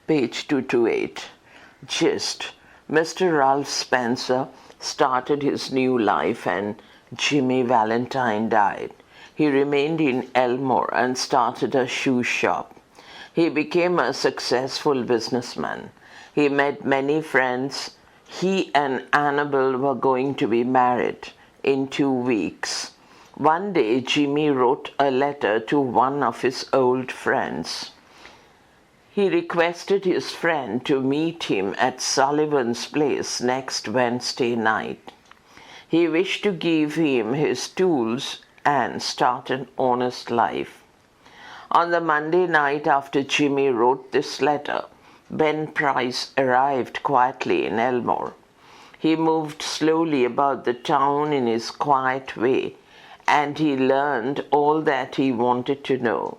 Page 228. Gist. Mr. Ralph Spencer started his new life and Jimmy Valentine died. He remained in Elmore and started a shoe shop. He became a successful businessman. He made many friends. He and Annabel were going to be married in 2 weeks. One day, Jimmy wrote a letter to one of his old friends. He requested his friend to meet him at Sullivan's place next Wednesday night. He wished to give him his tools and start an honest life. On the Monday night after Jimmy wrote this letter, Ben Price arrived quietly in Elmore. He moved slowly about the town in his quiet way, and he learned all that he wanted to know.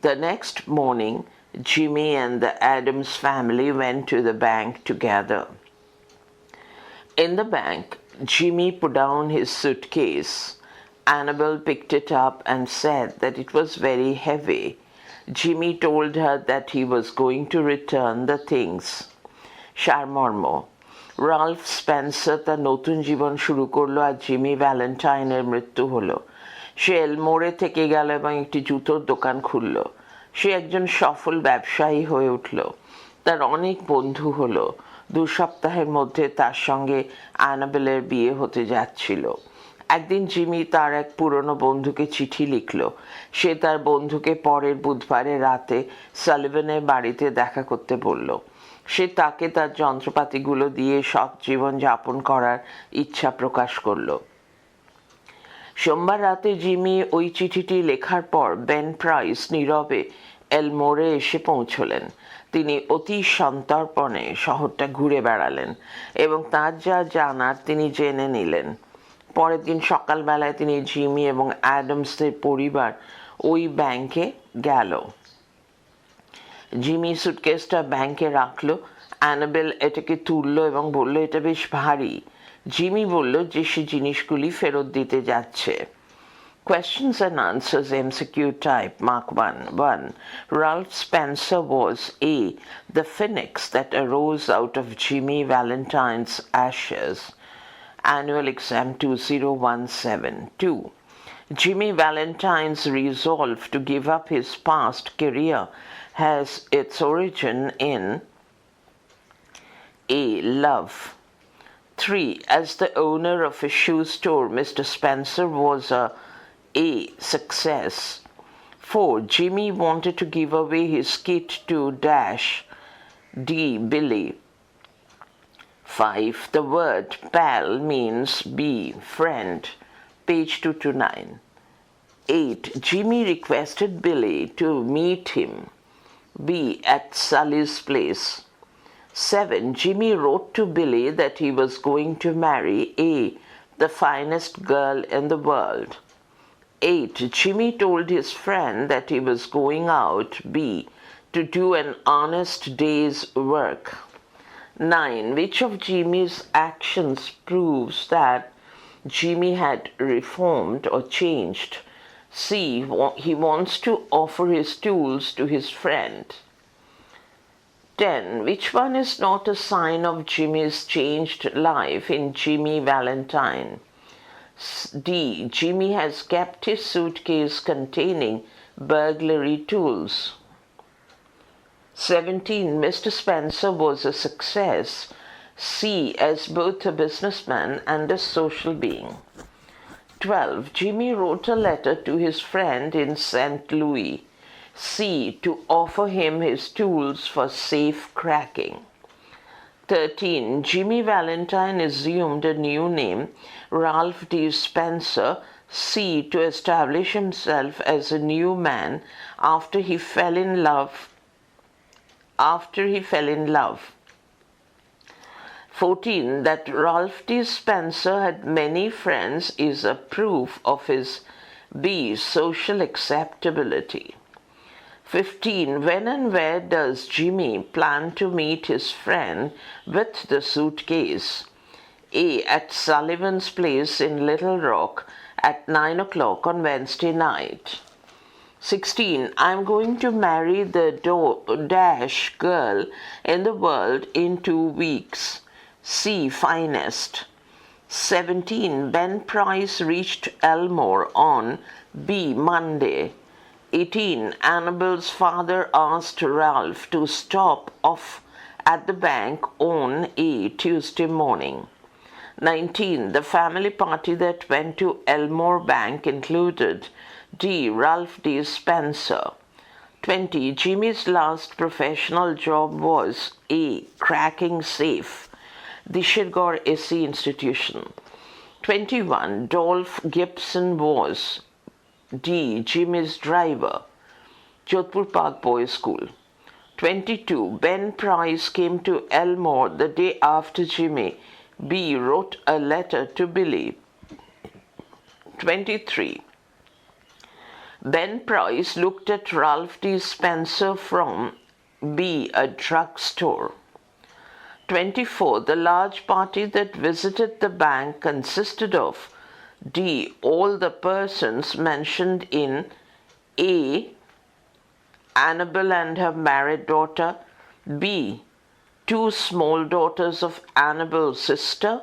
The next morning, Jimmy and the Adams family went to the bank together. In the bank, Jimmy put down his suitcase. Annabel picked it up and said that it was very heavy. Jimmy told her that he was going to return the things. সারমর্ম Ralph Spencer তার নতুন জীবন শুরু করলো আর Jimmy ভ্যালেন্টাইনের মৃত্যু হলো। সে এলমোরে থেকে গেল এবং একটি জুতোর দোকান খুলল। সে একজন সফল ব্যবসায়ী হয়ে উঠল। তার অনেক বন্ধু হলো। 2 সপ্তাহের মধ্যে তার সঙ্গে অ্যানাবেলের বিয়ে হতে যাচ্ছিল। একদিন জিমি তার এক পুরনো বন্ধুকে চিঠি লিখল। সে তার বন্ধুকে পরের বুধবারে রাতে সালিভানের বাড়িতে দেখা করতে বলল। সে তাকে তার যন্ত্রপাতিগুলো দিয়ে সৎ জীবন যাপন করার ইচ্ছা প্রকাশ করল। সোমবার রাতে জিমি ওই চিঠিটি লেখার পর বেন প্রাইস নীরবে এলমোরে এসে পৌঁছলেন। তিনি অতি সন্তর্পণে শহরটা ঘুরে বেড়ালেন এবং তার যা জানার তিনি জেনে নিলেন। পরের দিন সকালবেলায় তিনি জিমি এবং অ্যাডামসদের পরিবার ওই ব্যাংকে গেল। জিমি সুটকেসটা ব্যাংকে রাখলো। অ্যানাবেল এটাকে তুললো এবং বলল, এটা বেশ ভারী। জিমি বলল যে সে জিনিসগুলি ফেরত দিতে যাচ্ছে। Questions and answers MCQ type. Mark 1. 1. Ralph Spencer was A. the phoenix that arose out of Jimmy Valentine's ashes. Annual Exam 2017. 2. Jimmy Valentine's resolve to give up his past career has its origin in A. love. 3. As the owner of a shoe store, Mr. Spencer was a success. 4. Jimmy wanted to give away his kit to Dash. D. Billy. 5. The word pal means B. friend. Page 229. 8. Jimmy requested Billy to meet him. B. at Sully's place. 7. Jimmy wrote to Billy that he was going to marry A. the finest girl in the world. 8. Jimmy told his friend that he was going out, B. to do an honest day's work. 9. Which of Jimmy's actions proves that Jimmy had reformed or changed? C. He wants to offer his tools to his friend. 10. Which one is not a sign of Jimmy's changed life in Jimmy Valentine? D. Jimmy has kept his suitcase containing burglary tools. 17. Mr. Spencer was a success. C. as both a businessman and a social being. 12. Jimmy wrote a letter to his friend in St. Louis. C. to offer him his tools for safe cracking. 13. Jimmy Valentine assumed a new name, Ralph D. Spencer, C. to establish himself as a new man after he fell in love. 14. That Ralph D. Spencer had many friends is a proof of his B. social acceptability. 15. When and where does Jimmy plan to meet his friend with the suitcase? A. at Sullivan's place in Little Rock at 9 o'clock on Wednesday night. 16. I'm going to marry the dash girl in the world in 2 weeks. C. Finest. 17. Ben Price reached Elmore on B. Monday. 18. Annabel's father asked Ralph to stop off at the bank on A. Tuesday morning. 19. The family party that went to Elmore Bank included D. Ralph D. Spencer. 20. Jimmy's last professional job was A. Cracking safe, the Shirgore SC institution. 21. Dolph Gibson was D. Jimmy's driver, Jodhpur Park Boys School. 22. Ben Price came to Elmore the day after Jimmy B. wrote a letter to Billy. 23. Ben Price looked at Ralph D. Spencer from B. a drugstore. 24. The large party that visited the bank consisted of D. all the persons mentioned in A. Annabel and her married daughter, B. 2 small daughters of Annabel's sister,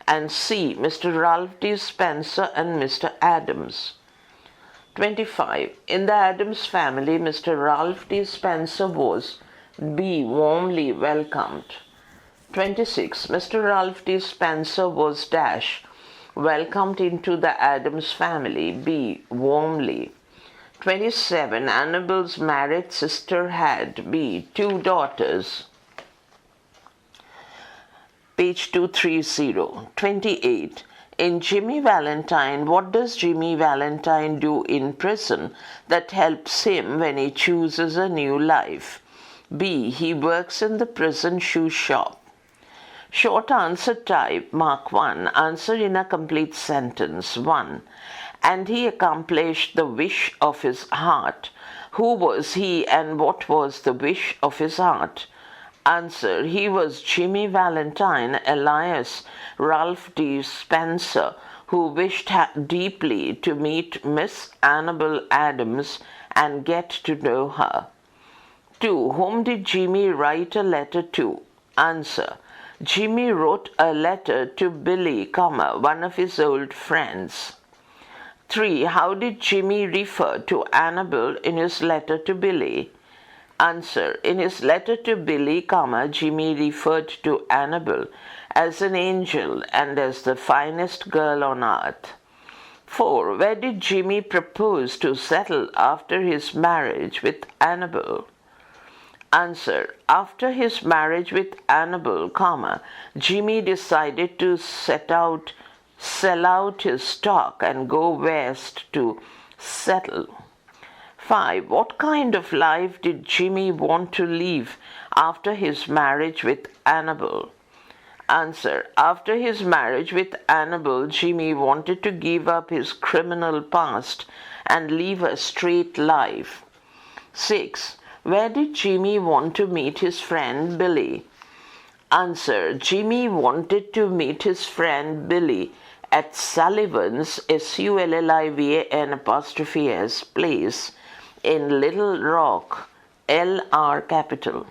and C. Mr. Ralph D. Spencer and Mr. Adams. 25. In the Adams family, Mr. Ralph D. Spencer was B. warmly welcomed. 26. Mr. Ralph D. Spencer was dash welcomed into the Adams family, B. warmly. 27. Annabel's married sister had B. 2 daughters. Page 230. 28. In Jimmy Valentine, what does Jimmy Valentine do in prison that helps him when he chooses a new life? B. He works in the prison shoe shop. Short answer type, mark 1. Answer in a complete sentence. 1. And he accomplished the wish of his heart. Who was he and what was the wish of his heart? Answer. He was Jimmy Valentine, alias Ralph D. Spencer, who wished deeply to meet Miss Annabel Adams and get to know her. 2. Whom did Jimmy write a letter to? Answer. Jimmy wrote a letter to Billy, one of his old friends. 3. How did Jimmy refer to Annabel in his letter to Billy? Answer. In his letter to Billy, Jimmy referred to Annabel as an angel and as the finest girl on earth. 4. Where did Jimmy propose to settle after his marriage with Annabel? Answer. After his marriage with Annabel, Jimmy decided to sell out his stock and go west to settle. 5. What kind of life did Jimmy want to live after his marriage with Annabel? Answer. After his marriage with Annabel, Jimmy wanted to give up his criminal past and live a straight life. 6. Where did Jimmy want to meet his friend Billy? Answer. Jimmy wanted to meet his friend Billy at Sullivan's SULLIVAN' place in Little Rock, LR capital.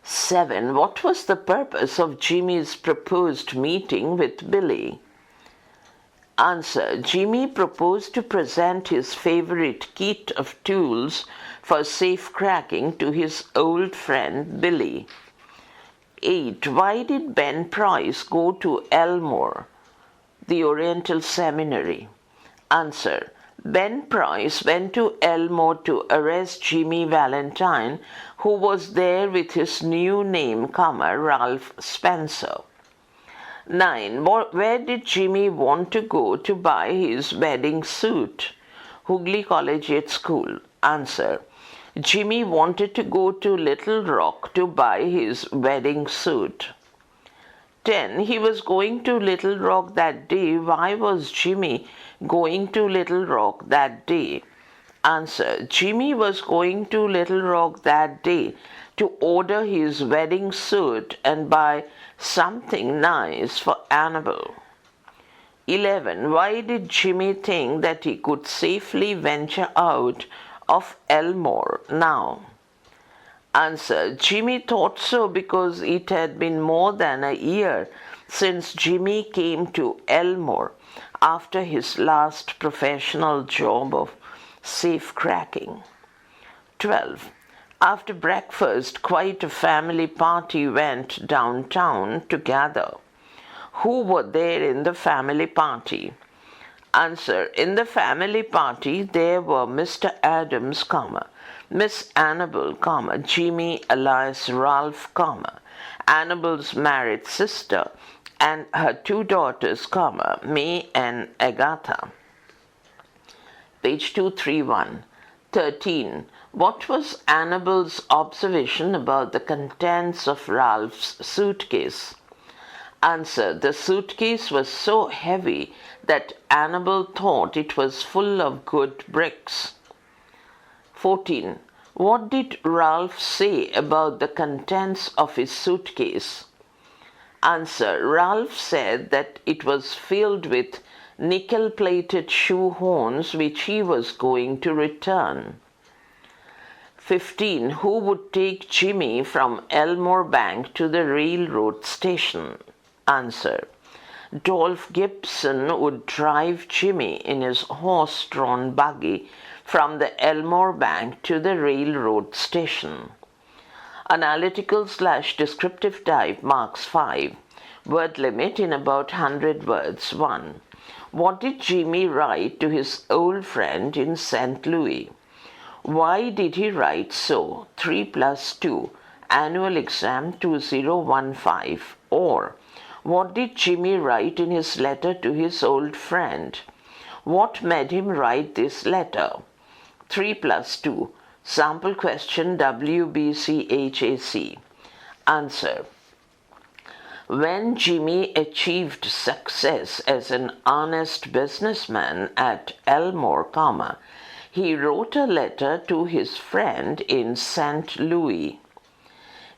7. What was the purpose of Jimmy's proposed meeting with Billy? Answer. Jimmy proposed to present his favorite kit of tools for safe cracking to his old friend Billy. 8. Why did Ben Price go to Elmore, the Oriental Seminary? Answer. Ben Price went to Elmore to arrest Jimmy Valentine, who was there with his new name, Ralph Spencer. 9. Where did Jimmy want to go to buy his wedding suit? Hooghly Collegiate School. Answer. Jimmy wanted to go to Little Rock to buy his wedding suit. 10. He was going to Little Rock that day. Why was Jimmy going to Little Rock that day? Answer. Jimmy was going to Little Rock that day to order his wedding suit and buy something nice for Annabel. 11. Why did Jimmy think that he could safely venture out of Elmore now? Answer. Jimmy thought so because it had been more than a year since Jimmy came to Elmore after his last professional job of safe cracking. 12. After breakfast, quite a family party went downtown to gather. Who were there in the family party? Answer. In the family party, there were Mr. Adams, Miss Annabel, Jimmy alias Ralph, Annabel's married sister, and her two daughters, May and Agatha. Page 231. 13. What was Annabel's observation about the contents of Ralph's suitcase? Answer. The suitcase was so heavy that Annabel thought it was full of good bricks. 14. What did Ralph say about the contents of his suitcase? Answer. Ralph said that it was filled with nickel-plated shoe horns which he was going to return. 15. Who would take Jimmy from Elmore Bank to the railroad station? Answer. Dolph Gibson would drive Jimmy in his horse-drawn buggy from the Elmore Bank to the railroad station. Analytical/descriptive type marks 5. Word limit in about 100 words. 1. What did Jimmy write to his old friend in St. Louis? Why did he write so? 3 plus 2. Annual exam 2015. Or, what did Jimmy write in his letter to his old friend? What made him write this letter? 3 plus 2. Sample question WBCHAC. Answer. When Jimmy achieved success as an honest businessman at Elmore, he wrote a letter to his friend in St. Louis.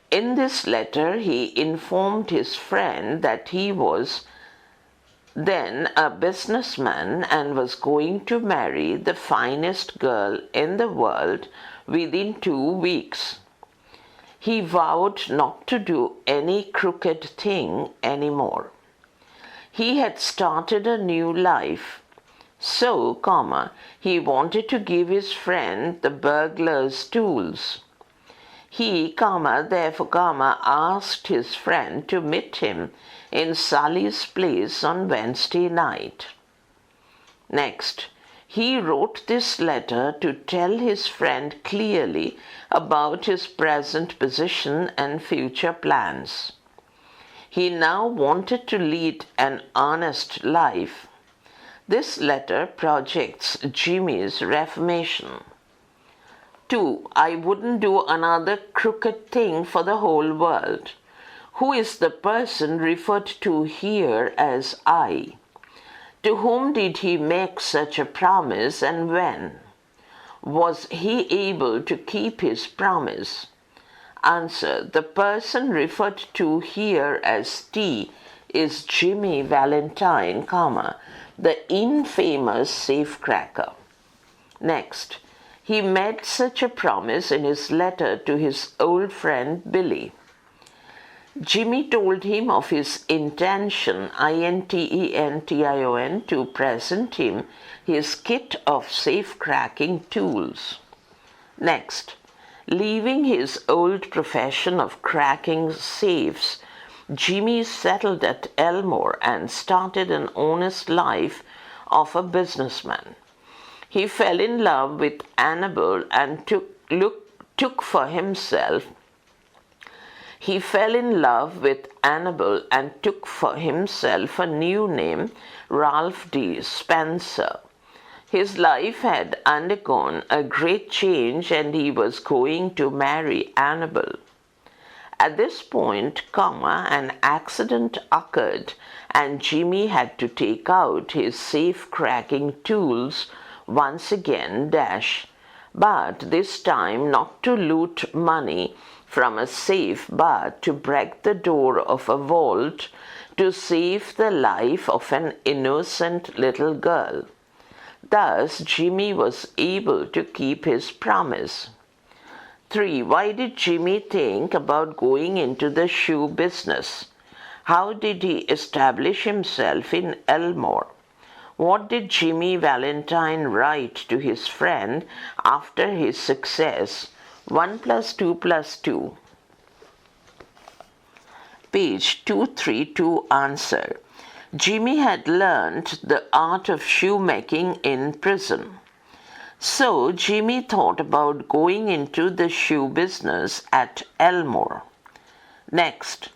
In this letter, he informed his friend that he was then a businessman and was going to marry the finest girl in the world within 2 weeks. He vowed not to do any crooked thing anymore. He had started a new life. So, he wanted to give his friend the burglar's tools. He, therefore, asked his friend to meet him in Sully's place on Wednesday night. Next, he wrote this letter to tell his friend clearly about his present position and future plans. He now wanted to lead an honest life. This letter projects Jimmy's reformation. 2. I wouldn't do another crooked thing for the whole world. Who is the person referred to here as I? To whom did he make such a promise and when? Was he able to keep his promise? Answer. The person referred to here as T is Jimmy Valentine, the infamous safecracker. Next, he made such a promise in his letter to his old friend Billy. Jimmy told him of his intention, intention, to present him his kit of safe-cracking tools. Next, leaving his old profession of cracking safes, Jimmy settled at Elmore and started an honest life of a businessman. He fell in love with Annabel and took for himself a new name, Ralph D. Spencer. His life had undergone a great change and he was going to marry Annabel. At this point, an accident occurred and Jimmy had to take out his safe-cracking tools once again, but this time not to loot money from a safe, but to break the door of a vault to save the life of an innocent little girl. Thus, Jimmy was able to keep his promise. 3. Why did Jimmy think about going into the shoe business? How did he establish himself in Elmore? What did Jimmy Valentine write to his friend after his success? 1 plus 2 plus 2. Page 232 answer. Jimmy had learned the art of shoemaking in prison. So Jimmy thought about going into the shoe business at Elmore. Next,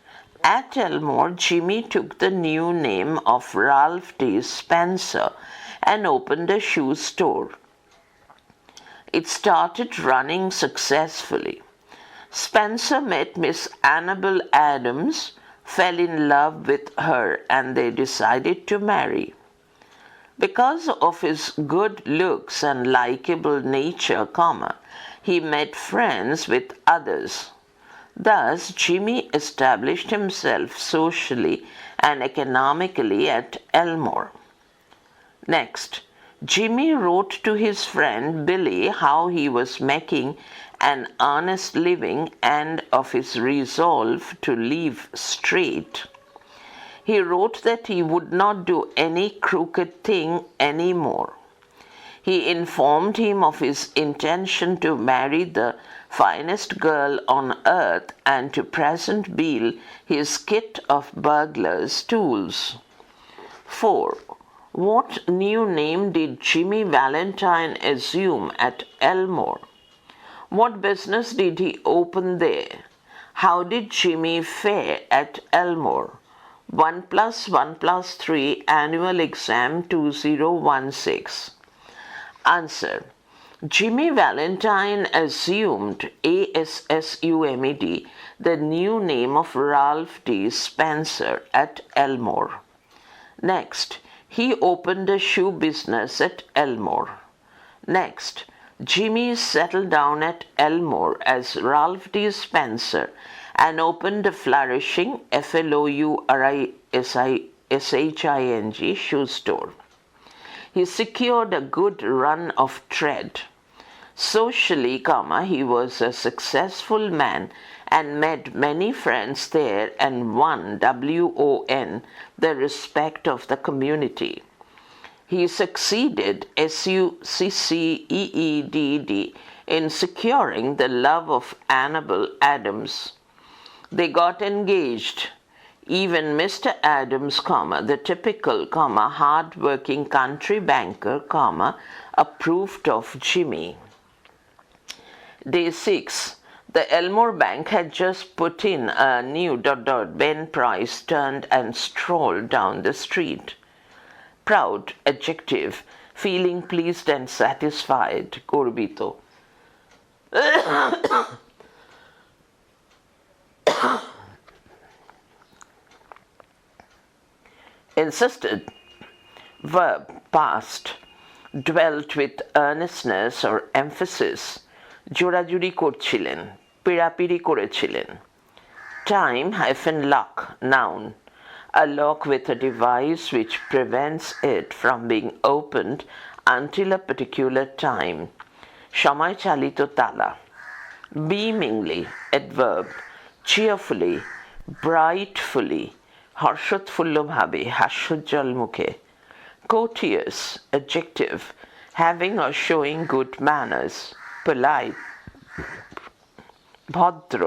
at Elmore, Jimmy took the new name of Ralph D. Spencer and opened a shoe store. It started running successfully. Spencer met Miss Annabel Adams, fell in love with her, and they decided to marry. Because of his good looks and likable nature, he made friends with others. Thus, Jimmy established himself socially and economically at Elmore. Next, Jimmy wrote to his friend Billy how he was making an honest living and of his resolve to live straight. He wrote that he would not do any crooked thing any more. He informed him of his intention to marry the finest girl on earth and to present Bill his kit of burglar's tools. 4. What new name did Jimmy Valentine assume at Elmore? What business did he open there? How did Jimmy fare at Elmore? 1 plus 1 plus 3 Annual Exam 2016. Answer. Jimmy Valentine assumed ASSUMED the new name of Ralph D. Spencer at Elmore. Next, he opened a shoe business at Elmore. Next, Jimmy settled down at Elmore as Ralph D. Spencer and opened a flourishing FLOURISHING shoe store. He secured a good run of trade. Socially, he was a successful man and made many friends there and won WON the respect of the community. He succeeded SUCCEEDD in securing the love of Annabel Adams. They got engaged. Even Mr. Adams, the typical, hard-working country banker, approved of Jimmy. Day 6. The Elmore Bank had just put in a new ... Ben Price turned and strolled down the street. Proud, adjective, feeling pleased and satisfied, Gorbito. Insisted, verb, past, dwelt with earnestness or emphasis, জোড়াজুড়ি করছিলেন, পিড়াপিড়ি করেছিলেন. Time - lock, noun, a lock with a device which prevents it from being opened until a particular time. সময় চালিত তালা. Beamingly, adverb, cheerfully, brightfully, হর্ষোৎফুল্লভাবে, হাস্যোজ্জ্বল মুখে. Courteous, adjective, having or showing good manners. Polite, ভদ্র,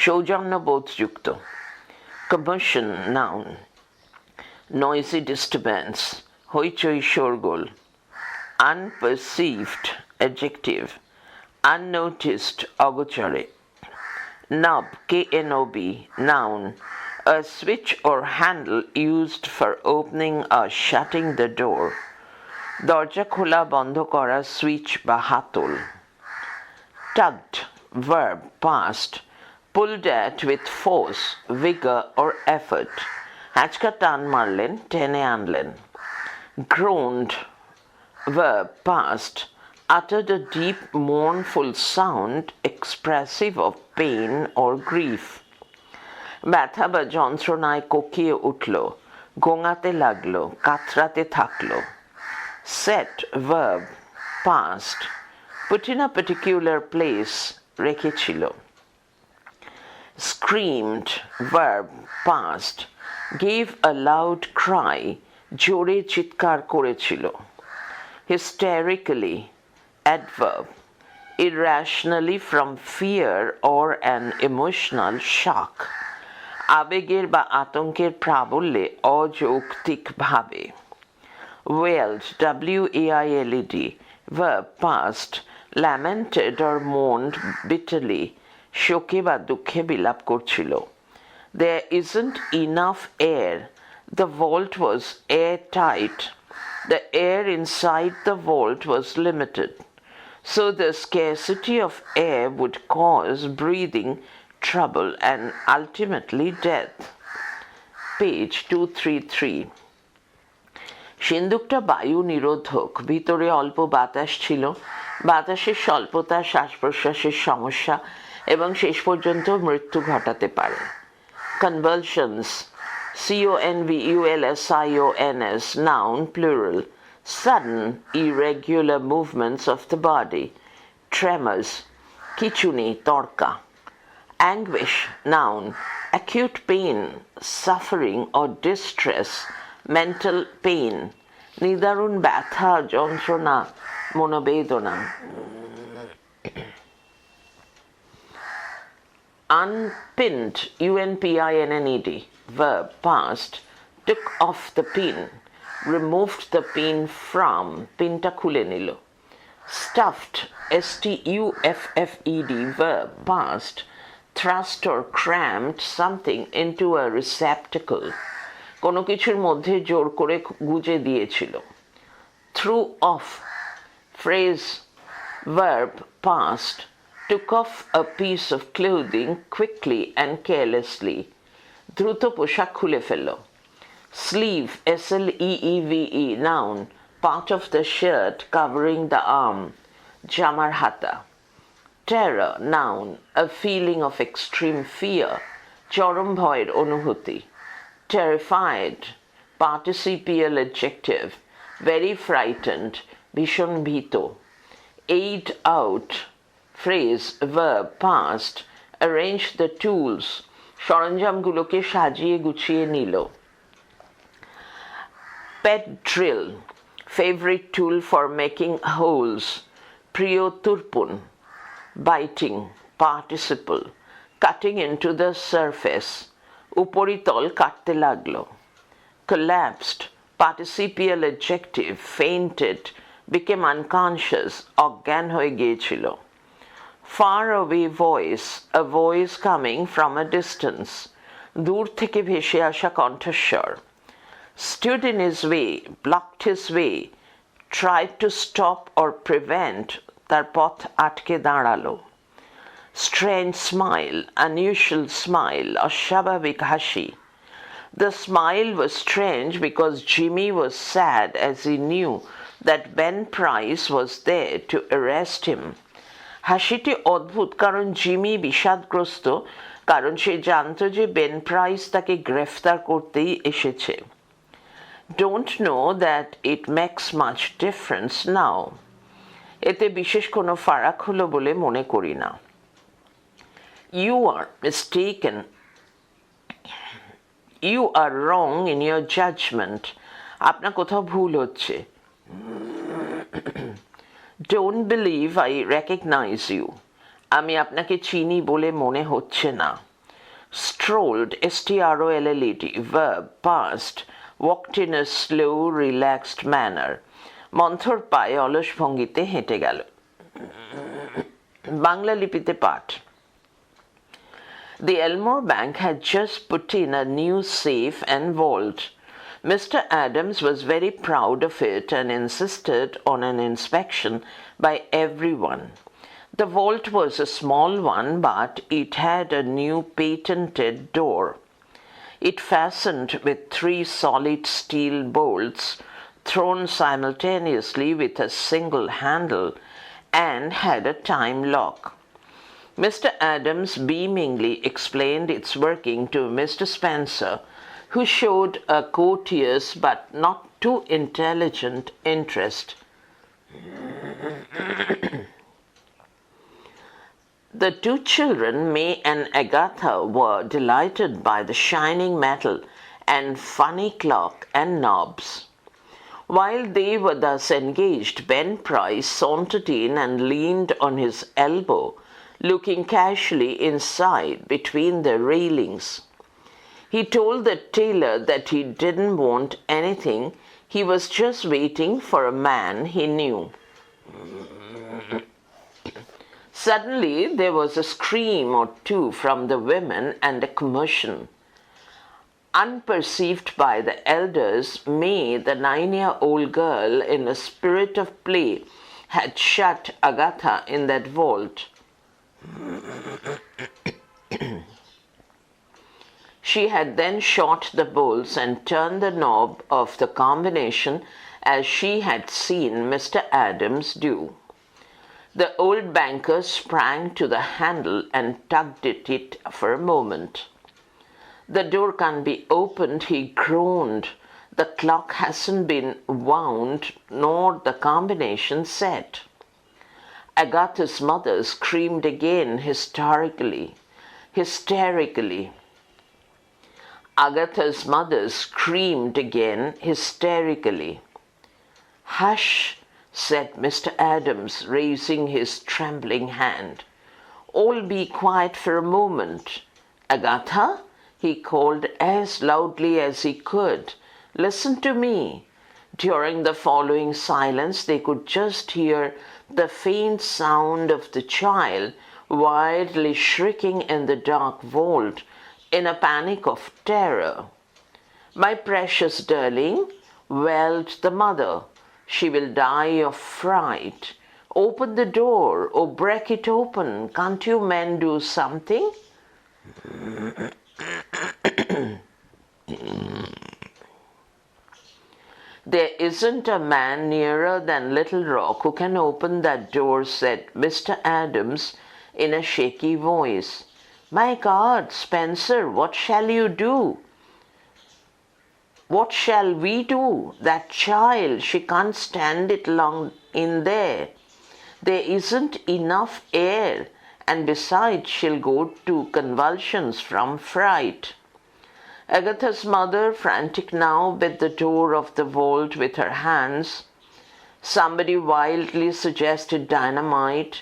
সৌজন্যবোধযুক্ত. Commotion, noun, noisy disturbance, হইচই শোরগোল. Unperceived, adjective, unnoticed, অগোচরে. Knob, KNOB, noun, a switch or handle used for opening or shutting the door. দরজা খোলা বন্ধ করা switch বা হাতল. Tugged, verb, past, pulled at with force, vigor or effort. হ্যাঁচকা টান মারলেন, টেনে আনলেন. Groaned, verb, past, uttered a deep mournful sound expressive of pain or grief. ব্যথা বা যন্ত্রণায় কোকিয়ে উঠল, গোঙাতে লাগলো, কাতরাতে থাকলো. Set, verb, past. Put in a particular place, রেখেছিল. Screamed, verb, past. Gave a loud cry, জোরে চিৎকার করেছিল. Hysterically, adverb. Irrationally from fear or an emotional shock. আবেগের বা আতঙ্কের প্রাবল্যে অযৌক্তিকভাবে. Wailed, W-A-I-L-E-D, verb, past. Lamented or mourned bitterly, শোকে বা দুঃখে বিলাপ করছিল. There isn't enough air. The vault was airtight. The air inside the vault was limited. So the scarcity of air would cause breathing trouble and ultimately death. Page 233. সিন্দুকটা বায়ু নিরোধক, ভিতরে অল্প বাতাস ছিল, বাতাসের স্বল্পতা শ্বাস প্রশ্বাসের সমস্যা এবং শেষ পর্যন্ত মৃত্যু ঘটাতে পারে. Convulsions, convulsions, noun plural, sudden irregular movements of the body. Tremors, kichuni torka. Anguish, noun, acute pain, suffering or distress, mental pain. নিদারুণ ব্যথা, যন্ত্রণা, মনোবেদনা. Unpinned, U-N-P-I-N-N-E-D, verb, past. Took off the pin, removed the pin from, pinta খুলে নিল. Stuffed, S-T-U-F-F-E-D, verb, past. Thrust or crammed something into a receptacle. কোনো কিছুর মধ্যে জোর করে গুজে দিয়েছিল. Threw off, phrase, verb, past. Took off a piece of clothing quickly and carelessly. দ্রুত পোশাক খুলে ফেলল. Sleeve, S-L-E-E-V-E, noun, part of the shirt covering the arm, জামার হাতা. Terror, noun, a feeling of extreme fear, চরম ভয়ের অনুভূতি. Terrified, participial adjective, very frightened, ভীষণ ভীত. Aid out, phrase, verb, past. Arrange the tools, সরঞ্জামগুলোকে সাজিয়ে গুছিয়ে নিল. Pet drill, favorite tool for making holes, প্রিয় তুরপুন. Biting, participle, cutting into the surface, উপরিতল কাটতে লাগলো. Collapsed, participial adjective, fainted, became unconscious, অজ্ঞান হয়ে গিয়েছিল. Far away voice, a voice coming from a distance, দূর থেকে ভেসে আসা কণ্ঠস্বর. Stood in his way, blocked his way, tried to stop or prevent, তার পথ আটকে দাঁড়ালো. Strange smile, unusual smile, অস্বাভাবিক হাসি. The smile was strange because Jimmy was sad as he knew that Ben Price was there to arrest him. হাসিটি অদ্ভুত কারণ Jimmy বিষাদগ্রস্ত, কারণ সে জানত যে বেন প্রাইস তাকে গ্রেফতার করতেই এসেছে. Don't know that it makes much difference now. এতে বিশেষ কোনো ফারাক হলো বলে মনে করি না. You are mistaken. You are wrong in your judgment. আপনার কোথাও ভুল হচ্ছে. Don't believe I recognize you. আমি আপনাকে চিনি বলে মনে হচ্ছে না. Strolled, S-T-R-O-L-L-E-D, verb, past. Walked in a slow, relaxed manner. মন্থর পায়ে অলস ভঙ্গিতে হেঁটে গেল. বাংলা লিপিতে পাঠ. The Elmore Bank had just put in a new safe and vault. Mr. Adams was very proud of it and insisted on an inspection by everyone. The vault was a small one, but it had a new patented door. It fastened with 3 solid steel bolts thrown simultaneously with a single handle and had a time lock. Mr. Adams beamingly explained its working to Mr. Spencer, who showed a courteous but not too intelligent interest. The two children, May and Agatha, were delighted by the shining metal and funny clock and knobs. While they were thus engaged, Ben Price sauntered in and leaned on his elbow, looking casually inside between the railings. He told the tailor that he didn't want anything, he was just waiting for a man he knew. Suddenly there was a scream or two from the women and a commotion. Unperceived by the elders, May, the 9-year-old girl, in a spirit of play, had shut Agatha in that vault. She had then shot the bolts and turned the knob of the combination as she had seen Mr. Adams do. The old banker sprang to the handle and tugged at it for a moment. "The door can't be opened," he groaned. "The clock hasn't been wound nor the combination set." Agatha's mother screamed again hysterically. Agatha's mother screamed again hysterically. "Hush," said Mr. Adams, raising his trembling hand. "All be quiet for a moment. Agatha," he called as loudly as he could, "listen to me." During the following silence they could just hear the faint sound of the child wildly shrieking in the dark vault in a panic of terror. "My precious darling," wailed the mother, "she will die of fright. Open the door or break it open. Can't you men do something?" "There isn't a man nearer than Little Rock who can open that door," said Mr. Adams in a shaky voice. "My God, Spencer, what shall you do?" "What shall we do? That child, she can't stand it long in there. There isn't enough air, and besides she'll go to convulsions from fright." Agatha's mother, frantic now, bit the door of the vault with her hands. Somebody wildly suggested dynamite.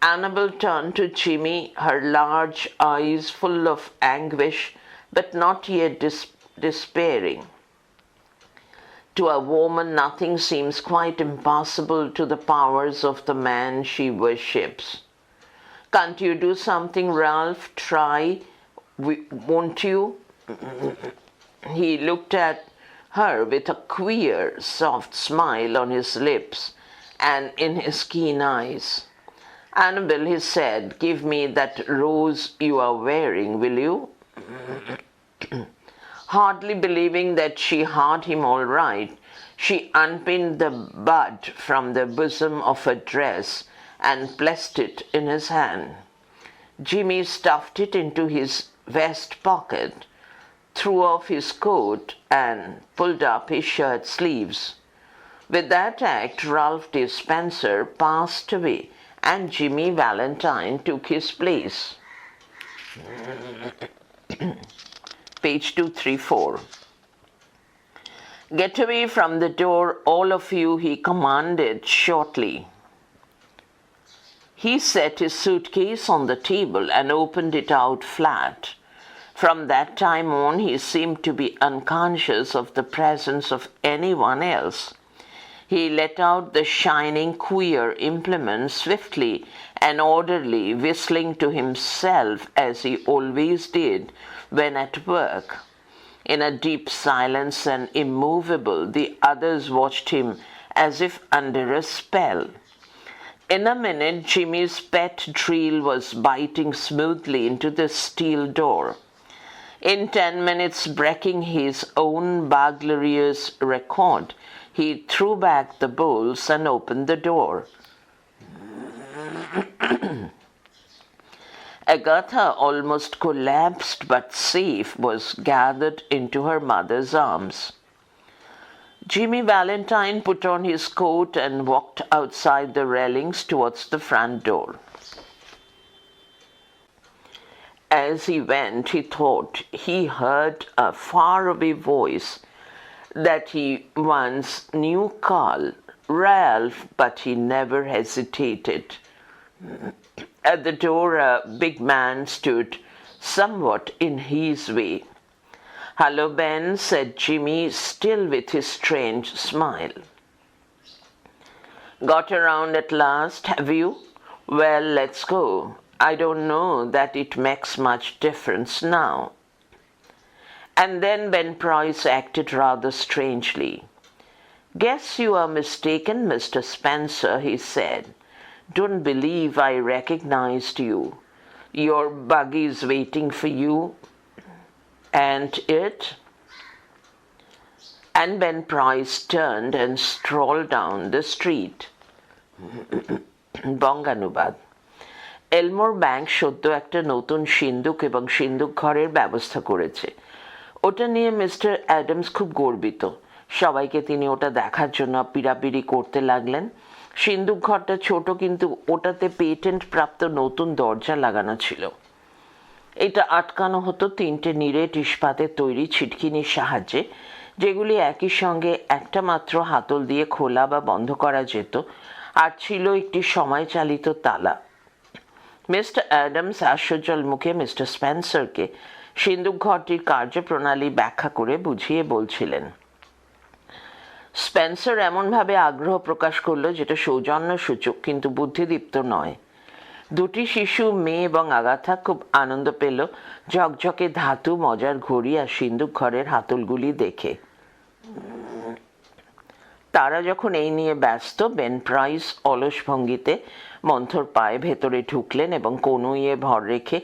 Annabel turned to Jimmy, her large eyes full of anguish, but not yet despairing. To a woman, nothing seems quite impossible to the powers of the man she worships. "Can't you do something, Ralph? Try, won't you?" He looked at her with a queer, soft smile on his lips and in his keen eyes. "Annabel," he said, "give me that rose you are wearing, will you?" Hardly believing that she heard him all right, she unpinned the bud from the bosom of her dress and placed it in his hand. Jimmy stuffed it into his vest pocket, threw off his coat, and pulled up his shirt sleeves. With that act, Ralph D. Spencer passed away, and Jimmy Valentine took his place. Page 234. "Get away from the door, all of you," he commanded shortly. He set his suitcase on the table and opened it out flat. From that time on, he seemed to be unconscious of the presence of anyone else. He let out the shining, queer implement swiftly and orderly, whistling to himself as he always did when at work. In a deep silence and immovable, the others watched him as if under a spell. In a minute, Jimmy's pet drill was biting smoothly into the steel door. In 10 minutes, breaking his own burglarious record, he threw back the bolts and opened the door. Agatha, almost collapsed but safe, was gathered into her mother's arms. Jimmy Valentine put on his coat and walked outside the railings towards the front door. As he went, he thought he heard a faraway voice that he once knew call Ralph, but he never hesitated. At the door, a big man stood, somewhat in his way. "Hello, Ben," said Jimmy, still with his strange smile. "Got around at last, have you? Well, let's go. I don't know that it makes much difference now." And then Ben Price acted rather strangely. "Guess you are mistaken, Mr. Spencer," he said. "Don't believe I recognized you. Your buggy's waiting for you. And it?" And Ben Price turned and strolled down the street. বঙ্গানুবাদ। Elmore bank সদ্য একটা নতুন সিন্দুক এবং সিন্দুক ঘরের ব্যবস্থা করেছে। ওটা নিয়ে মিস্টার অ্যাডামস খুব গর্বিত। সবাইকে তিনি ওটা দেখার জন্য পিড়াপিড়ি করতে লাগলেন। সিন্দুক ঘরটা ছোট, কিন্তু ওটাতে পেটেন্ট প্রাপ্ত নতুন দরজা লাগানো ছিল। এটা আটকানো হতো 3টে নিরেট ইস্পাতের তৈরি ছিটকিনির সাহায্যে, যেগুলি একই সঙ্গে একটা মাত্র হাতল দিয়ে খোলা বা বন্ধ করা যেত, আর ছিল একটি সময়চালিত তালা। মিস্টার অ্যাডামস আশ্চর্যজল মুখে মিস্টার স্পেন্সারকে সিন্দুক ঘরটির কার্যপ্রণালী ব্যাখ্যা করে বুঝিয়ে বলছিলেন। স্পেন্সার এমনভাবে আগ্রহ প্রকাশ করল যেটা সৌজন্যসূচক কিন্তু বুদ্ধিদীপ্ত নয়। 2টি শিশু, মেয়ে এবং আগাথা, খুব আনন্দ পেল ঝকঝকে ধাতু, মজার ঘড়ি আর সিন্দুক ঘরের হাতলগুলি দেখে। তারা যখন এই নিয়ে ব্যস্ত, বেন প্রাইস অলস ভঙ্গিতে মন্থর পায়ে ভেতরে ঢুকলেন এবং কনুইয়ে ভর রেখে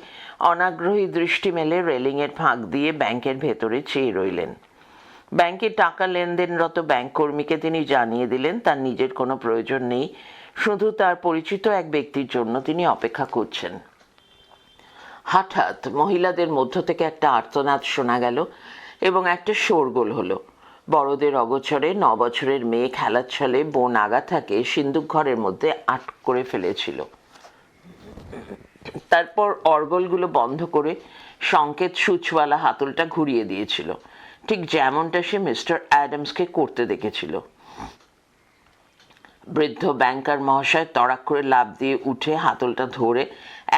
অনাগ্রহী দৃষ্টি মেলে রেলিংয়ের ফাঁক দিয়ে ব্যাংকের ভেতরে চেয়ে রইলেন। ব্যাংকে টাকা লেনদেনরত ব্যাংক কর্মীকে তিনি জানিয়ে দিলেন তার নিজের কোনো প্রয়োজন নেই, শুধু তার পরিচিত এক ব্যক্তির জন্য তিনি অপেক্ষা করছেন। হঠাৎ মহিলাদের মধ্য থেকে একটা আর্তনাদ শোনা গেল এবং একটা শোরগোল হলো। বড়দের অগোচরে 9 বছরের মেয়ে খেলার ছলে বোন আগাথাকে সিন্দুক ঘরের মধ্যে আটক করে ফেলেছিল। তারপর অর্গলগুলো বন্ধ করে সংকেত সূচওয়ালা হাতলটা ঘুরিয়ে দিয়েছিল, ঠিক যেমনটা সে মিস্টার অ্যাডামসকে করতে দেখেছিল। বৃদ্ধ ব্যাংকার মহাশয় তড়াক করে লাফ দিয়ে উঠে হাতলটা ধরে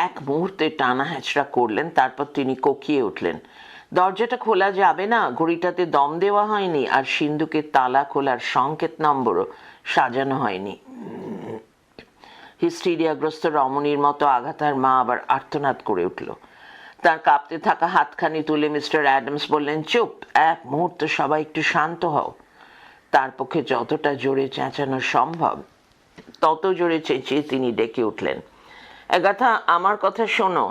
এক মুহূর্তে টানা হ্যাঁচড়া করলেন। তারপর তিনি কোকিয়ে উঠলেন, "দরজাটা খোলা যাবে না, ঘড়িটাতে দম দেওয়া হয়নি, আর সিন্দুকের তালা খোলার সংকেত নম্বরও সাজানো হয়নি।" হিস্টিরিয়াগ্রস্ত রমণীর মতো আঘাতার মা আবার আর্তনাদ করে উঠল। তার কাঁপতে থাকা হাতখানি তুলে মিস্টার অ্যাডামস বললেন, "চুপ, এক মুহূর্ত সবাই একটু শান্ত হও।" তার পক্ষে যতটা জোরে চেঁচানো সম্ভব তত জোরে চেঁচিয়ে তিনি ডেকে উঠলেন, "আগাথা, আমার কথা শোনো।"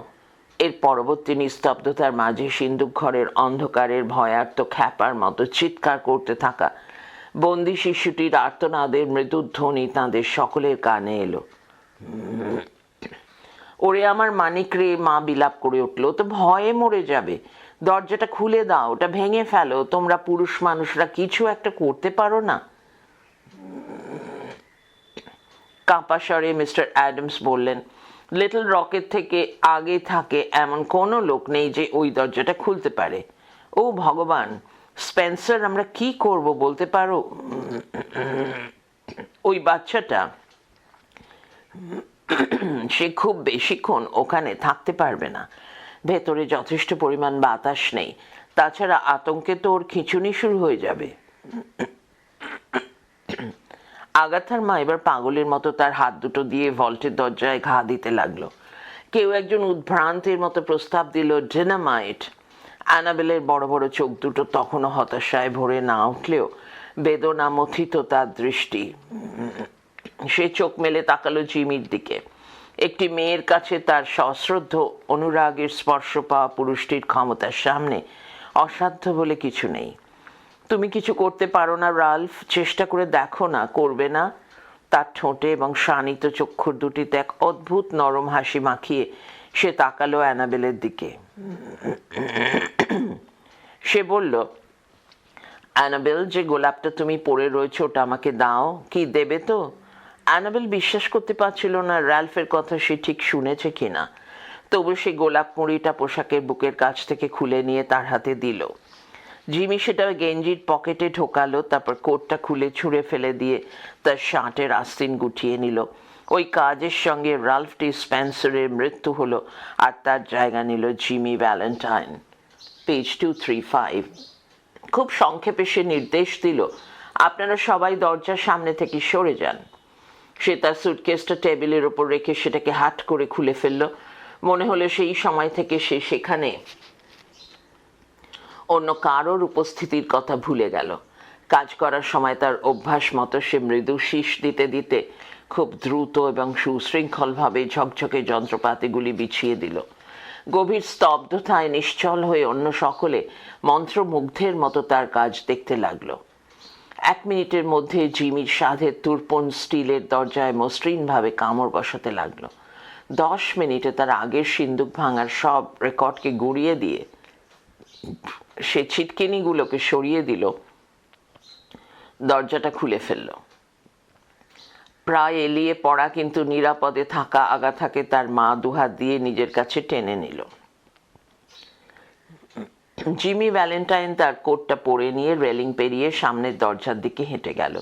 এর পরবর্তী নিস্তব্ধতার মাঝে সিন্দুক ঘরের অন্ধকারের ভয়ার্ত খ্যাপার মতো চিৎকার করতে থাকা বন্দি শিশুটির আর্তনাদের মৃদু ধ্বনি তাঁদের সকলের কানে এলো। "ওরে আমার মানিক রে!" মা বিলাপ করে উঠল, "তো ভয়ে মরে যাবে। দরজাটা খুলে দাও, ওটা ভেঙে ফেলো। তোমরা পুরুষ মানুষরা কিছু একটা করতে পারো না?" কাঁপা স্বরে মিস্টার অ্যাডামস বললেন, "লিটল রকের থেকে আগে থাকে এমন কোনো লোক নেই যে ওই দরজাটা খুলতে পারে। ও ভগবান, স্পেন্সার, আমরা কি করব বলতে পারো? ওই বাচ্চাটা, সে খুব বেশিক্ষণ ওখানে থাকতে পারবে না। ভেতরে যথেষ্ট পরিমাণ বাতাস নেই। তাছাড়া আতঙ্কে তো ওর খিঁচুনি শুরু হয়ে যাবে।" আগাথার মা এবার পাগলের মতো তার হাত দুটো দিয়ে ভল্টের দরজায় ঘা দিতে লাগলো। কেউ একজন উদ্ভ্রান্তের মতো প্রস্তাব দিল, "ডিনামাইট।" অ্যানাবেলের বড় বড় চোখ দুটো তখনও হতাশায় ভরে না উঠলেও বেদনা মথিত তার দৃষ্টি। সে চোখ মেলে তাকালো জিমির দিকে। একটি মেয়ের কাছে তার সশ্রদ্ধ অনুরাগের স্পর্শ পাওয়া পুরুষটির ক্ষমতার সামনে অসাধ্য বলে কিছু নেই। "তুমি কিছু করতে পারো না রাল্ফ? চেষ্টা করে দেখো না, করবে না?" তার ঠোঁটে এবং শানিত চক্ষুর দুটিতে এক অদ্ভুত নরম হাসি মাখিয়ে সে তাকালো অ্যানাবেলের দিকে। সে বলল, অ্যানাবেল, যে গোলাপটা তুমি পরে রয়েছে ওটা আমাকে দাও। কি দেবে তো? অ্যানাবেল বিশ্বাস করতে পারছিল না র্যালফের কথা সে ঠিক শুনেছে কিনা। তবু সে গোলাপ মুড়িটা পোশাকের বুকের কাছ থেকে খুলে নিয়ে তার হাতে দিল। জিমি সেটা গেঞ্জির পকেটে ঢোকালো, তারপর কোটটা খুলে ছুঁড়ে ফেলে দিয়ে তার শার্টের আস্তিন গুটিয়ে নিল। ওই কাজের সঙ্গে রাল্ফ টি স্পেন্সারের মৃত্যু হলো আর তার জায়গা নিল জিমি ভ্যালেন্টাইন। পেজ 235। খুব সংক্ষেপে সে নির্দেশ দিল, আপনারা সবাই দরজার সামনে থেকে সরে যান। সে তার সুটকেসটা টেবিলের ওপর রেখে সেটাকে হাট করে খুলে ফেলল। মনে হলো সেই সময় থেকে সে সেখানে অন্য কারোর উপস্থিতির কথা ভুলে গেল। কাজ করার সময় তার অভ্যাস মতো সে মৃদু শীষ দিতে দিতে খুব দ্রুত এবং সুশৃঙ্খলভাবে ঝকঝকে যন্ত্রপাতিগুলি বিছিয়ে দিল। গভীর স্তব্ধতায় নিশ্চল হয়ে অন্য সকলে মন্ত্রমুগ্ধের মতো তার কাজ দেখতে লাগলো। 1 মিনিটের মধ্যে জিমির সাধের তুর্পণ স্টিলের দরজায় মসৃণভাবে কামড় বসাতে লাগলো। 10 মিনিটে তার আগের সিন্দুক ভাঙার সব রেকর্ডকে গুঁড়িয়ে দিয়ে সে ছিটকিনিগুলোকে সরিয়ে দিল, দরজাটা খুলে ফেলল। প্রায় এলিয়ে পড়া কিন্তু নিরাপদে থাকা আগাথাকে তার মা দুহাত দিয়ে নিজের কাছে টেনে নিল। জিমি ভ্যালেন্টাইন তার কোটটা পরে নিয়ে রেলিং পেরিয়ে সামনের দরজার দিকে হেঁটে গেল।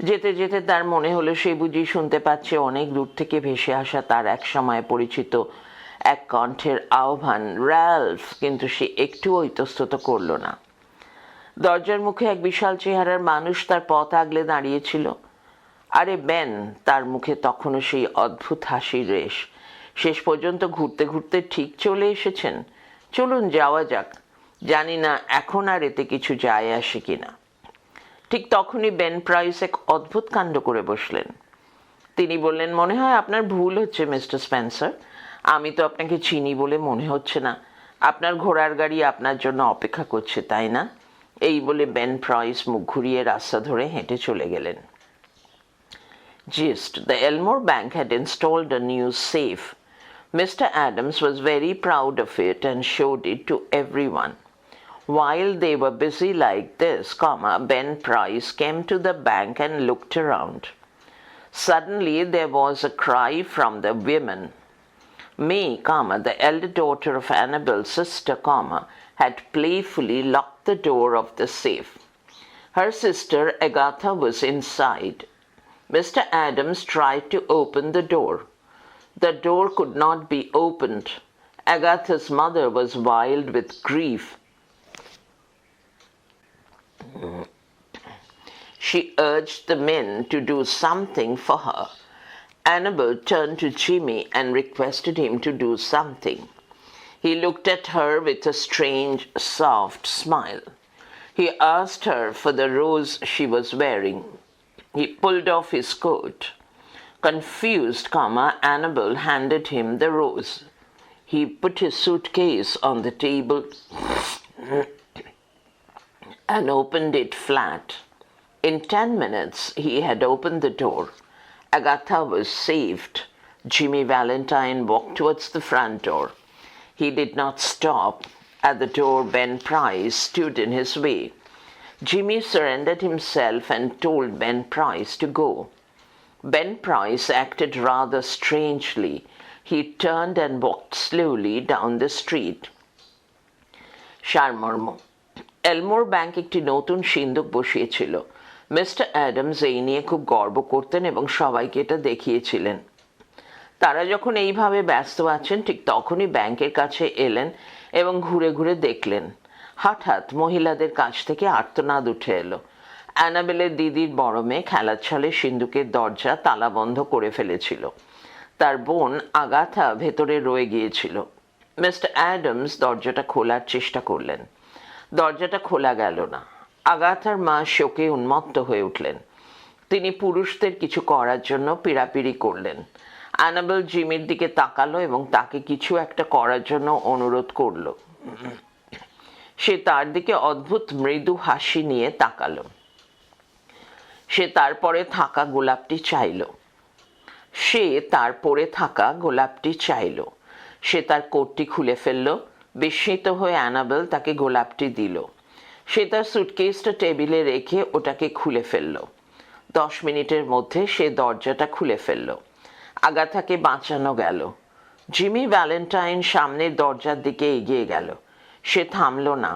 যেতে যেতে তার মনে হলো সে বুঝি শুনতে পাচ্ছে অনেক দূর থেকে ভেসে আসা তার এক সময় পরিচিত এক কণ্ঠের আহ্বান, র্যালফ! কিন্তু সে একটুও ইতস্তত করল না। দরজার মুখে এক বিশাল চেহারার মানুষ তার পথ আগলে দাঁড়িয়েছিল। আরে বেন! তার মুখে তখনও সেই অদ্ভুত হাসির রেশ। শেষ পর্যন্ত ঘুরতে ঘুরতে ঠিক চলে এসেছেন। চলুন যাওয়া যাক। জানি না এখন আর এতে কিছু যায় আসে কিনা। ঠিক তখনই বেন প্রাইস এক অদ্ভুত কাণ্ড করে বসলেন। তিনি বললেন, মনে হয় আপনার ভুল হচ্ছে মিস্টার স্পেন্সার। আমি তো আপনাকে চিনি বলে মনে হচ্ছে না। আপনার ঘোড়ার গাড়ি আপনার জন্য অপেক্ষা করছে, তাই না? এই বলে বেন প্রাইস মুখ ঘুরিয়ে রাস্তা ধরে হেঁটে চলে গেলেন। Gist: The Elmore Bank had installed a new safe. Mr. Adams was very proud of it and showed it to everyone. While they were busy like this, Ben Price came to the bank and looked around. Suddenly there was a cry from the women. May, the elder daughter of Annabel's sister, had playfully locked the door of the safe. Her sister Agatha was inside. Mr. Adams tried to open the door. The door could not be opened. Agatha's mother was wild with grief. She urged the men to do something for her. Annabel turned to Jimmy and requested him to do something. He looked at her with a strange, soft smile. He asked her for the rose she was wearing. He pulled off his coat. Confused, Annabel handed him the rose. He put his suitcase on the table and opened it flat. In 10 minutes, he had opened the door. Agatha was saved. Jimmy Valentine walked towards the front door. He did not stop. At the door, Ben Price stood in his way. Jimmy surrendered himself and told Ben Price to go. Ben Price acted rather strangely. He turned and walked slowly down the street. সারমর্ম: এলমোর bank একটি নতুন সিন্দুক বসিয়েছিল। Mister Adams এই নিয়ে খুব গর্ব করতেন এবং সবাইকে এটা দেখিয়েছিলেন। তারা যখন এইভাবে ব্যস্ত আছেন ঠিক তখনই ব্যাংকের কাছে এলেন এবং ঘুরে ঘুরে দেখলেন। হঠাৎ মহিলাদের কাছ থেকে আর্তনাদ উঠে এলো। অ্যানাবেলের দিদির বড় মেয়ে খেলার ছলে সিন্দুকের দরজা তালাবন্ধ করে ফেলেছিল। তার বোন আগাথা ভেতরে রয়ে গিয়েছিল। মিস্টার অ্যাডামস দরজাটা খোলার চেষ্টা করলেন। দরজাটা খোলা গেল না। আগাথার মা শোকে উন্মত্ত হয়ে উঠলেন। তিনি পুরুষদের কিছু করার জন্য পীড়াপিড়ি করলেন। অ্যানাবেল জিমির দিকে তাকালো এবং তাকে কিছু একটা করার জন্য অনুরোধ করলো। সে তার দিকে অদ্ভুত মৃদু হাসি নিয়ে তাকালো। সে তার পরে থাকা গোলাপটি চাইল। সে তার পরে থাকা গোলাপটি চাইল। সে তার কোটটি খুলে ফেলল। বিস্মিত হয়ে অ্যানাবেল তাকে গোলাপটি দিল। সে তার সুটকেসটা টেবিলে রেখে ওটাকে খুলে ফেলল। 10 মিনিটের মধ্যে সে দরজাটা খুলে ফেলল। আগাথাকে বাঁচানো গেল। জিমি ভ্যালেন্টাইন সামনের দরজার দিকে এগিয়ে গেল। সে থামল না।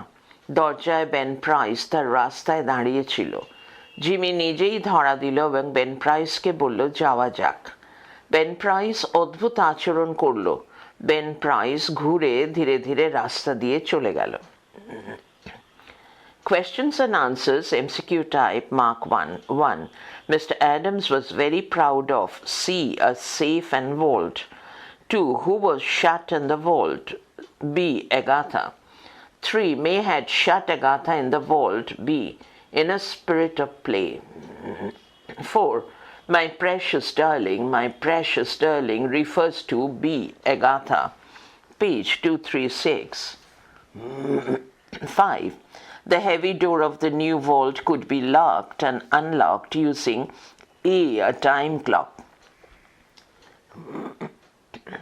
দরজায় বেন প্রাইস তার রাস্তায় দাঁড়িয়েছিল। জিমি নিজেই ধরা দিল এবং বেন প্রাইসকে বলল, যাওয়া যাক। বেন প্রাইস অদ্ভুত আচরণ করল। বেন প্রাইস ঘুরে ধীরে ধীরে রাস্তা দিয়ে চলে গেল। Questions and answers, MCQ type, mark 1. 1. Mr. Adams was very proud of C. A safe and vault. 2. Who was shut in the vault? B. Agatha. 3. May had shut Agatha in the vault. B. In a spirit of play. 4. My precious darling refers to B. Agatha. Page 236. 5. The heavy door of the new vault could be locked and unlocked using A time clock.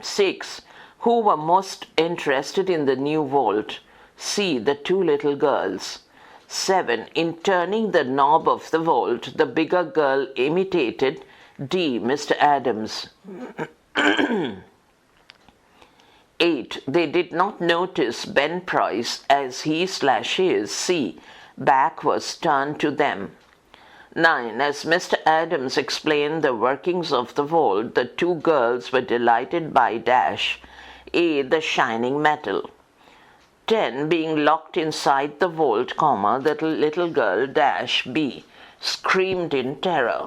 6. Who were most interested in the new vault? C. The 2 little girls. 7. In turning the knob of the vault, the bigger girl imitated D. Mr. Adams. 8. They did not notice Ben Price as he/his C. back was turned to them. 9. As Mr. Adams explained the workings of the vault, the 2 girls were delighted by dash A. the shining metal. 10. Being locked inside the vault, comma, the little girl dash B. screamed in terror.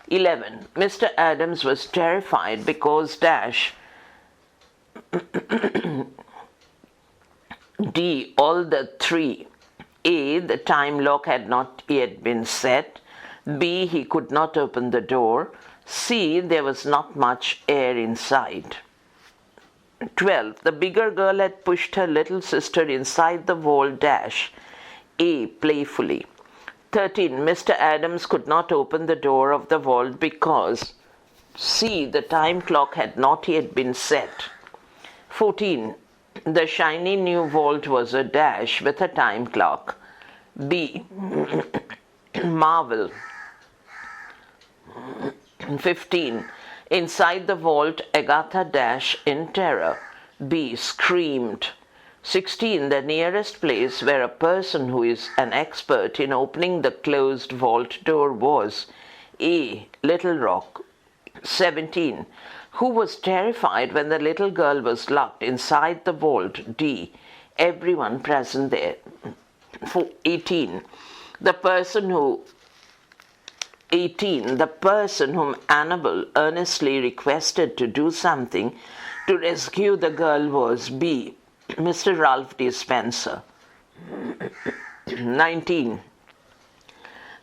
11. Mr. Adams was terrified because dash D. all the 3. A. The time lock had not yet been set. B. He could not open the door. C. There was not much air inside. 12. The bigger girl had pushed her little sister inside the vault dash A. playfully. 13. Mr. Adams could not open the door of the vault because C. The time clock had not yet been set. 14. The shiny new vault was a dash with a time clock. B. marvel. 15. Inside the vault, Agatha dash in terror. B. screamed. 16. The nearest place where a person who is an expert in opening the closed vault door was A. Little Rock. 17. Who was terrified when the little girl was locked inside the vault? D. Everyone present there. 18. The person whom Annabel earnestly requested to do something to rescue the girl was B. Mr. Ralph D. Spencer. 19.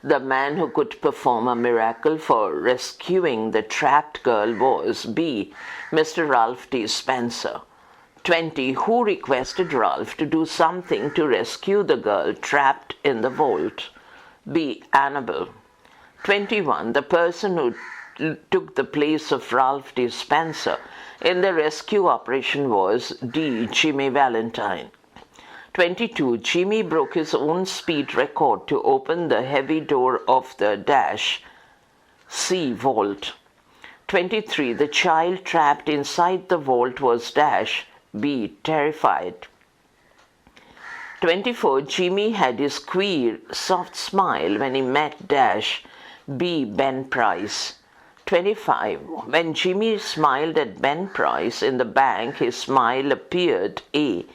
The man who could perform a miracle for rescuing the trapped girl was B. Mr. Ralph D. Spencer. 20. Who requested Ralph to do something to rescue the girl trapped in the vault? B. Annabel. 21. The person who took the place of Ralph D. Spencer in the rescue operation was D. Jimmy Valentine. 22. Jimmy broke his own speed record to open the heavy door of the dash C. vault. 23. The child trapped inside the vault was dash B. terrified. 24. Jimmy had his queer, soft smile when he met dash B. Ben Price. 25. When Jimmy smiled at Ben Price in the bank, his smile appeared A.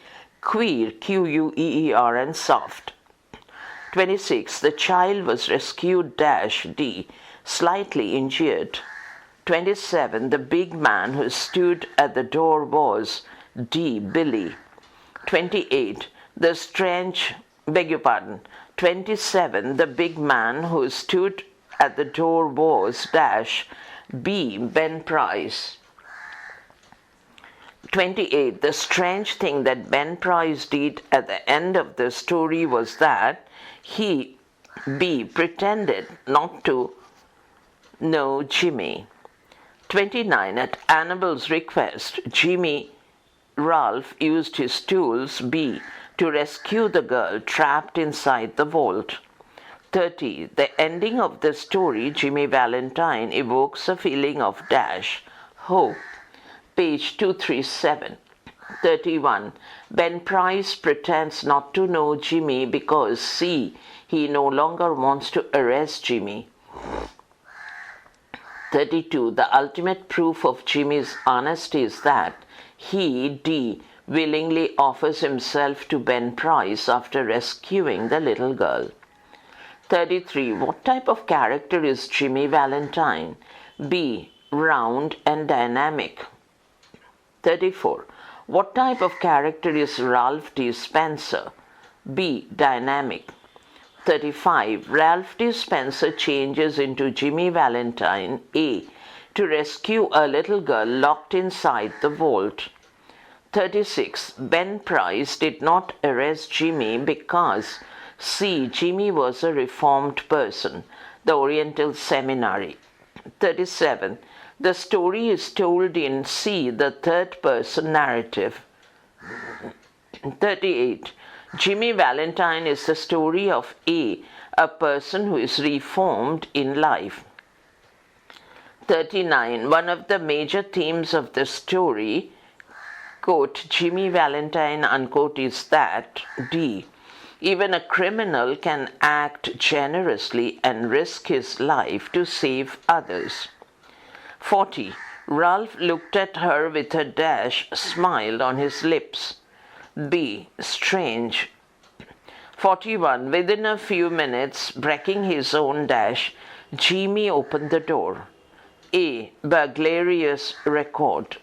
queer, Queer, and soft. 26. The child was rescued dash D. slightly injured. 27. The big man who stood at the door was D. Billy. 28. The strange, beg your pardon. 27. The big man who stood at the door was dash B. Ben Price. 28. The strange thing that Ben Price did at the end of the story was that he B. Pretended not to know Jimmy. 29. At Annabel's request, Ralph used his tools, B, to rescue the girl trapped inside the vault. 30. The ending of the story, Jimmy Valentine, evokes a feeling of hope. Page 237. 31. Ben Price pretends not to know Jimmy because C, he no longer wants to arrest Jimmy. 32. The ultimate proof of Jimmy's honesty is that he, D, willingly offers himself to Ben Price after rescuing the little girl. 33. What type of character is Jimmy Valentine? B. Round and dynamic. 34. What type of character is Ralph D. Spencer? B. Dynamic. 35. Ralph D. Spencer changes into Jimmy Valentine, A, to rescue a little girl locked inside the vault. 36. Ben Price did not arrest Jimmy because C. Jimmy was a reformed person, the Oriental Seminary. 37. The story is told in C, the third-person narrative. 38. Jimmy Valentine is the story of A person who is reformed in life. 39. One of the major themes of the story, quote, Jimmy Valentine, unquote, is that D, even a criminal can act generously and risk his life to save others. 40. Ralph looked at her with a smile on his lips. B. Strange. 41. Within a few minutes, breaking his own Jimmy opened the door. A. Burglarious record.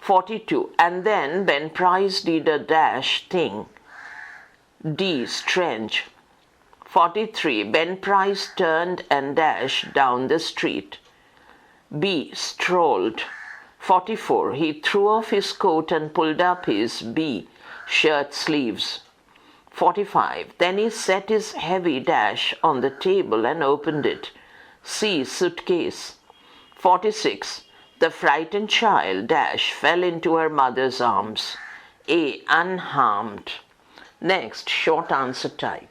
42. And then Ben Price did a thing. D. Strange. 43. Ben Price turned and dashed down the street. B. Strolled. 44. He threw off his coat and pulled up his B. shirt sleeves. 45. Then he set his heavy on the table and opened it. C. Suitcase. 46. The frightened child fell into her mother's arms. A. Unharmed. Next, short answer type.